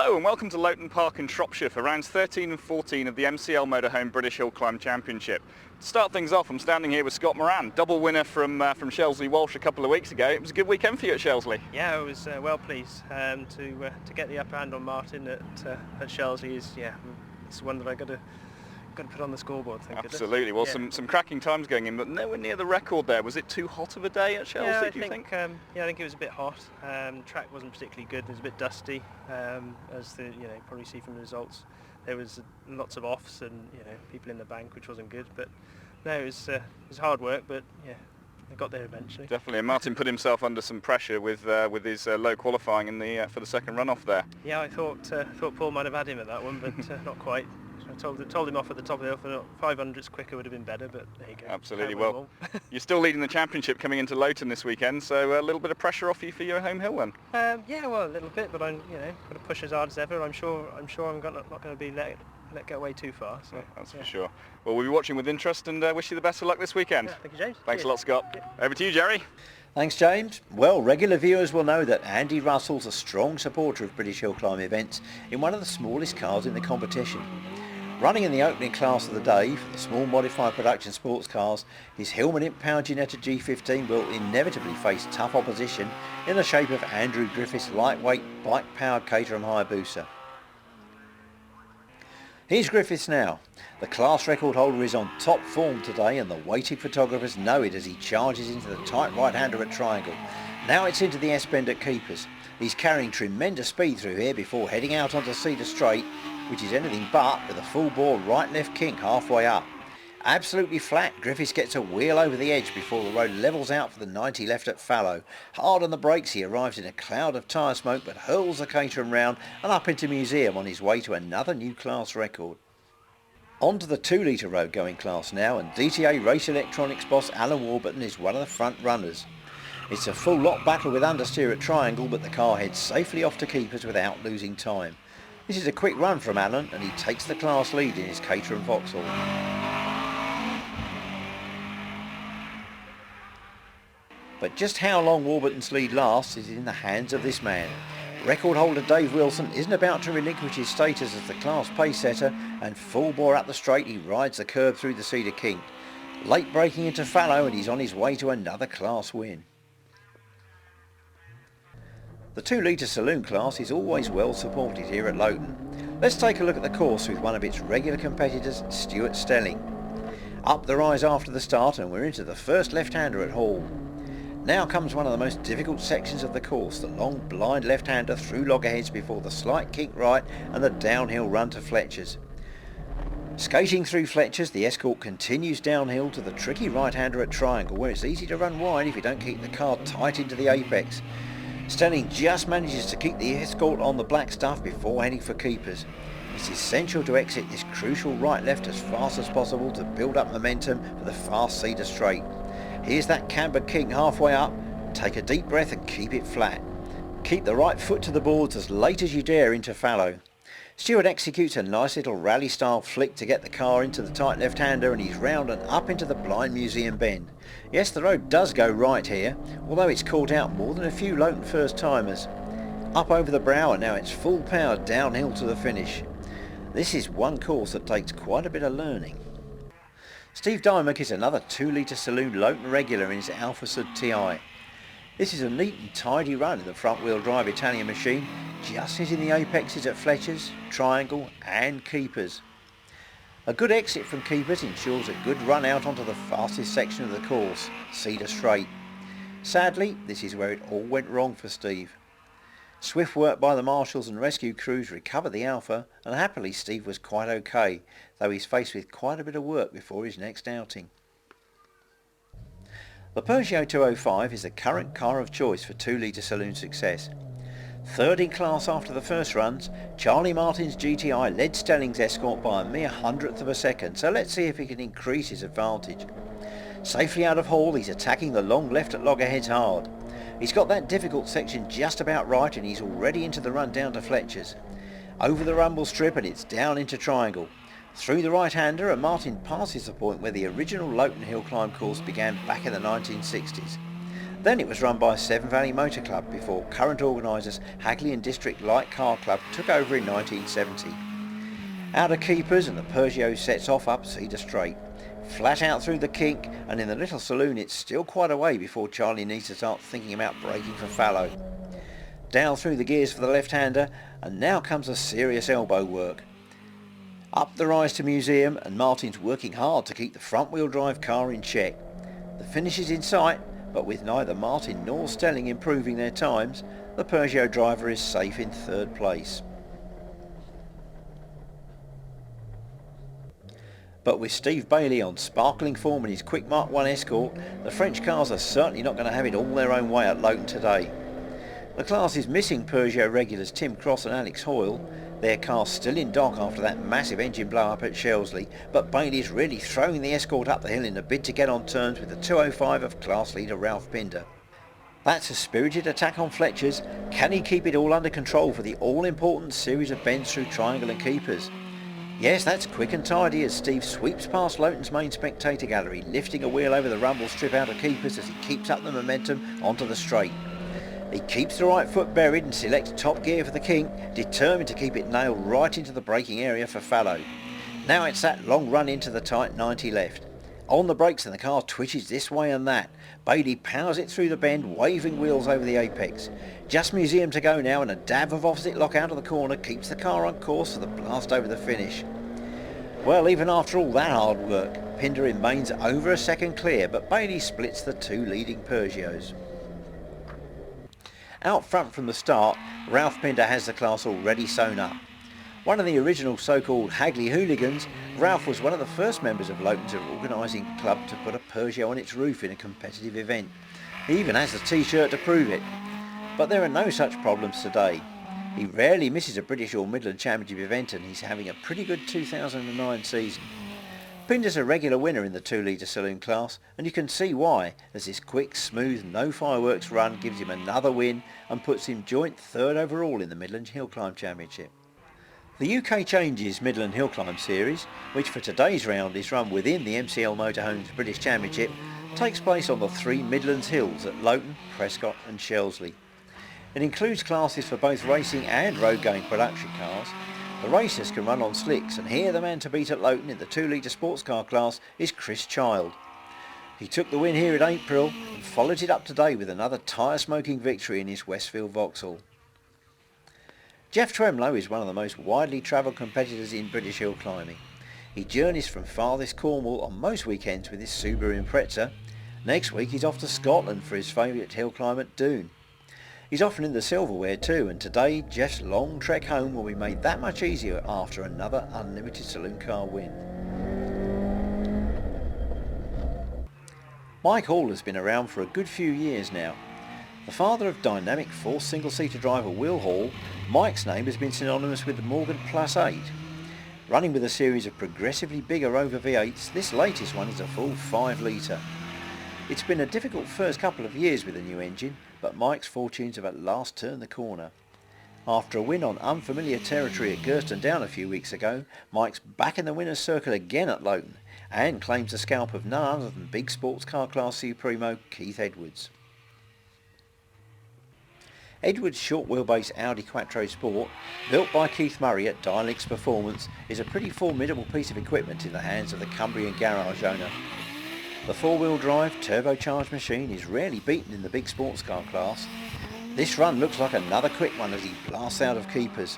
Hello and welcome to Loton Park in Shropshire for rounds 13 and 14 of the MCL Motorhome British Hill Climb Championship. To start things off, I'm standing here with Scott Moran, double winner from Slelsley Walsh a couple of weeks ago. It was a good weekend for you at Slelsley. Yeah, I was well pleased to get the upper hand on Martin at Slelsley. It's one that I got to put on the scoreboard. Absolutely. Well, some cracking times going in, but nowhere near the record there. Was it too hot of a day at Slelsley? Do you think? I think it was a bit hot. Track wasn't particularly good. It was a bit dusty, as you probably see from the results. There was lots of offs and people in the bank, which wasn't good. But no, it was hard work. But yeah, I got there eventually. Definitely. And Martin put himself under some pressure with his low qualifying in the for the second runoff there. Yeah, I thought Paul might have had him at that one, but not quite. I told him off at the top of the hill for 500s quicker would have been better, but there you go. Absolutely. Well, you're still leading the championship coming into Loton this weekend, so a little bit of pressure off you for your home hill then. Yeah, well, a little bit, but I'm got to push as hard as ever. I'm sure I'm not going to be let get away too far. So that's for sure. Well, we'll be watching with interest and wish you the best of luck this weekend. Yeah, thank you, James. Thanks a lot, Scott. Yeah. Over to you, Jerry. Thanks, James. Well, regular viewers will know that Andy Russell's a strong supporter of British Hill Climb events in one of the smallest cars in the competition. Running in the opening class of the day for the small modified production sports cars, his Hillman Imp-powered Ginetta G15 will inevitably face tough opposition in the shape of Andrew Griffith's lightweight bike-powered Caterham Hayabusa. Here's Griffiths now. The class record holder is on top form today and the waiting photographers know it as he charges into the tight right-hander at Triangle. Now it's into the S-bend at Keepers. He's carrying tremendous speed through here before heading out onto Cedar Straight, which is anything but, with a full-bore right-left kink halfway up. Absolutely flat, Griffiths gets a wheel over the edge before the road levels out for the 90 left at Fallow. Hard on the brakes, he arrives in a cloud of tyre smoke but hurls the Caterham round and up into Museum on his way to another new class record. On to the 2 litre road going class now, and DTA Race Electronics boss Alan Warburton is one of the front runners. It's a full lot battle with understeer at Triangle, but the car heads safely off to Keepers without losing time. This is a quick run from Alan and he takes the class lead in his Caterham Vauxhall. But just how long Warburton's lead lasts is in the hands of this man. Record holder Dave Wilson isn't about to relinquish his status as the class pace setter, and full bore up the straight he rides the curb through the Cedar Kink. Late braking into Fallow and he's on his way to another class win. The 2 litre saloon class is always well supported here at Loton. Let's take a look at the course with one of its regular competitors, Stuart Stelling. Up the rise after the start and we're into the first left-hander at Hall. Now comes one of the most difficult sections of the course, the long blind left-hander through loggerheads before the slight kink right and the downhill run to Fletcher's. Skating through Fletcher's, the Escort continues downhill to the tricky right-hander at Triangle, where it's easy to run wide if you don't keep the car tight into the apex. Stelling just manages to keep the Escort on the black stuff before heading for Keepers. It's essential to exit this crucial right-left as fast as possible to build up momentum for the fast Cedar Straight. Here's that camber kink halfway up. Take a deep breath and keep it flat. Keep the right foot to the boards as late as you dare into Fallow. Stewart executes a nice little rally-style flick to get the car into the tight left-hander and he's round and up into the blind Museum bend. Yes, the road does go right here, although it's caught out more than a few Loton first-timers. Up over the brow and now it's full power downhill to the finish. This is one course that takes quite a bit of learning. Steve Dymock is another 2 litre saloon Loton regular in his Alfa Sud TI. This is a neat and tidy run in the front-wheel drive Italian machine, just hitting the apexes at Fletcher's, Triangle and Keepers. A good exit from Keepers ensures a good run out onto the fastest section of the course, Cedar Straight. Sadly, this is where it all went wrong for Steve. Swift work by the marshals and rescue crews recovered the Alfa, and happily Steve was quite okay, though he's faced with quite a bit of work before his next outing. The Peugeot 205 is the current car of choice for 2 litre saloon success. Third in class after the first runs, Charlie Martin's GTI led Stelling's Escort by a mere 100th of a second, so let's see if he can increase his advantage. Safely out of Hall, he's attacking the long left at loggerheads hard. He's got that difficult section just about right and he's already into the run down to Fletcher's. Over the rumble strip and it's down into Triangle. Through the right-hander and Martin passes the point where the original Loton Hill Climb course began back in the 1960s. Then it was run by Severn Valley Motor Club before current organisers Hagley and District Light Car Club took over in 1970. Out of keepers and the Peugeot sets off up Cedar Straight. Flat out through the kink, and in the little saloon it's still quite a way before Charlie needs to start thinking about braking for fallow. Down through the gears for the left-hander, and now comes the serious elbow work. Up the rise to Museum, and Martin's working hard to keep the front-wheel drive car in check. The finish is in sight, but with neither Martin nor Stelling improving their times, the Peugeot driver is safe in third place. But with Steve Bailey on sparkling form in his quick Mark 1 Escort, the French cars are certainly not going to have it all their own way at Loton today. The class is missing Peugeot regulars Tim Cross and Alex Hoyle. Their car's still in dock after that massive engine blow-up at Slelsley, but Bailey's really throwing the Escort up the hill in a bid to get on terms with the 205 of class leader Ralph Pinder. That's a spirited attack on Fletcher's. Can he keep it all under control for the all-important series of bends through triangle and keepers? Yes, that's quick and tidy as Steve sweeps past Loton's main spectator gallery, lifting a wheel over the rumble strip out of keepers as he keeps up the momentum onto the straight. He keeps the right foot buried and selects top gear for the kink, determined to keep it nailed right into the braking area for fallow. Now it's that long run into the tight 90 left. On the brakes and the car twitches this way and that. Bailey powers it through the bend, waving wheels over the apex. Just Museum to go now, and a dab of opposite lock out of the corner keeps the car on course for the blast over the finish. Well, even after all that hard work, Pinder remains over a second clear, but Bailey splits the two leading Peugeots. Out front from the start, Ralph Pinder has the class already sewn up. One of the original so-called Hagley hooligans, Ralph was one of the first members of Loton's organising club to put a Peugeot on its roof in a competitive event. He even has a t-shirt to prove it. But there are no such problems today. He rarely misses a British or Midland Championship event, and he's having a pretty good 2009 season. Pinder's a regular winner in the 2-litre saloon class, and you can see why, as this quick, smooth, no fireworks run gives him another win and puts him joint third overall in the Midland Hillclimb Championship. The UK Changes Midland Hillclimb Series, which for today's round is run within the MCL Motorhomes British Championship, takes place on the three Midlands hills at Loton, Prescott and Slelsley. It includes classes for both racing and road-going production cars. The racers can run on slicks, and here the man to beat at Loton in the 2-litre sports car class is Chris Child. He took the win here in April and followed it up today with another tyre-smoking victory in his Westfield Vauxhall. Jeff Tremlow is one of the most widely travelled competitors in British hill climbing. He journeys from farthest Cornwall on most weekends with his Subaru Impreza. Next week he's off to Scotland for his favourite hill climb at Doon. He's often in the silverware too, and today Jeff's long trek home will be made that much easier after another unlimited saloon car win. Mike Hall has been around for a good few years now. The father of dynamic fourth single-seater driver Will Hall, Mike's name has been synonymous with the Morgan Plus 8. Running with a series of progressively bigger Rover V8s, this latest one is a full 5-litre. It's been a difficult first couple of years with the new engine, but Mike's fortunes have at last turned the corner. After a win on unfamiliar territory at Gerston Down a few weeks ago, Mike's back in the winner's circle again at Loton and claims the scalp of none other than big sports car class Supremo Keith Edwards. Edwards' short wheelbase Audi Quattro Sport, built by Keith Murray at Dialix Performance, is a pretty formidable piece of equipment in the hands of the Cumbrian garage owner. The 4-wheel drive turbocharged machine is rarely beaten in the big sports car class. This run looks like another quick one as he blasts out of keepers.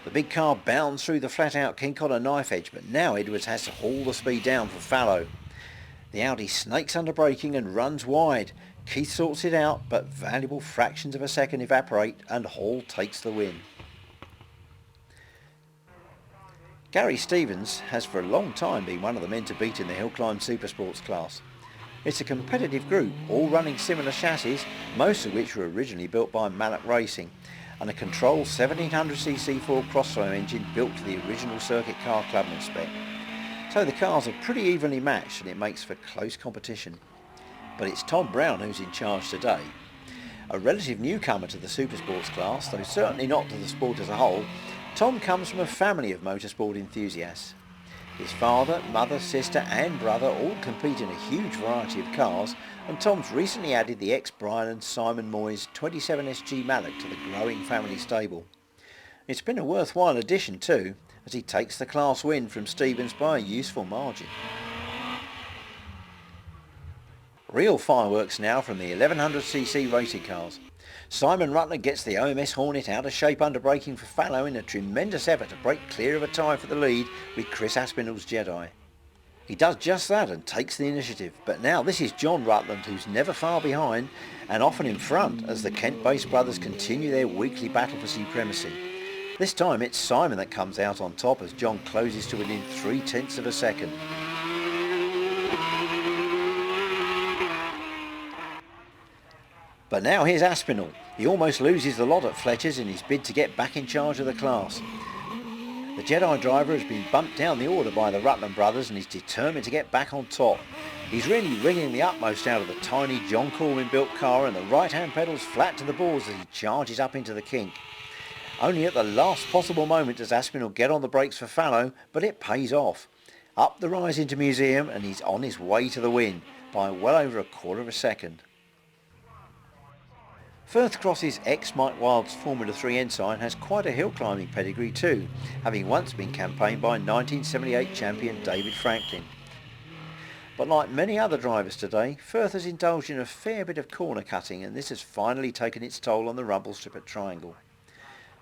The big car bounds through the flat-out kink on a knife edge, but now Edwards has to haul the speed down for fallow. The Audi snakes under braking and runs wide. Keith sorts it out, but valuable fractions of a second evaporate and Hall takes the win. Gary Stevens has for a long time been one of the men to beat in the hill climb supersports class. It's a competitive group, all running similar chassis, most of which were originally built by Mallock Racing, and a Control 1700cc Ford Crossflow engine built to the original Circuit Car Clubman spec. So the cars are pretty evenly matched and it makes for close competition. But it's Tom Brown who's in charge today. A relative newcomer to the supersports class, though certainly not to the sport as a whole, Tom comes from a family of motorsport enthusiasts. His father, mother, sister and brother all compete in a huge variety of cars, and Tom's recently added the ex-Brian and Simon Moyes 27SG Mallock to the growing family stable. It's been a worthwhile addition too, as he takes the class win from Stevens by a useful margin. Real fireworks now from the 1100cc racing cars. Simon Rutland gets the OMS Hornet out of shape under braking for Fallow in a tremendous effort to break clear of a tie for the lead with Chris Aspinall's Jedi. He does just that and takes the initiative, but now this is John Rutland, who's never far behind and often in front as the Kent-based brothers continue their weekly battle for supremacy. This time it's Simon that comes out on top as John closes to within 0.3 of a second. But now here's Aspinall. He almost loses the lot at Fletcher's in his bid to get back in charge of the class. The Jedi driver has been bumped down the order by the Rutland brothers and is determined to get back on top. He's really wringing the utmost out of the tiny John Corwin built car, and the right hand pedal's flat to the balls as he charges up into the kink. Only at the last possible moment does Aspinall get on the brakes for Fallow, but it pays off. Up the rise into Museum and he's on his way to the win by well over 1/4 of a second. Firth Cross's ex-Mike Wild's Formula 3 ensign has quite a hill climbing pedigree too, having once been campaigned by 1978 champion David Franklin. But like many other drivers today, Firth has indulged in a fair bit of corner cutting, and this has finally taken its toll on the rumble strip at Triangle.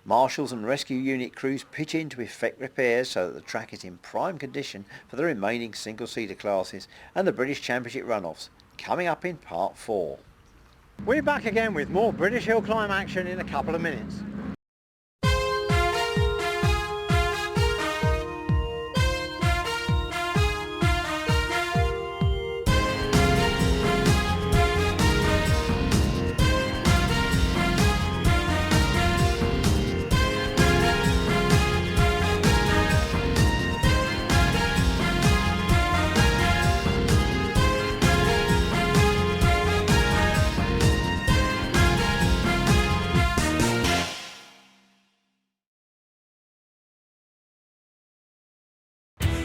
Marshals and rescue unit crews pitch in to effect repairs so that the track is in prime condition for the remaining single-seater classes and the British Championship runoffs, coming up in part 4. We're back again with more British hill climb action in a couple of minutes.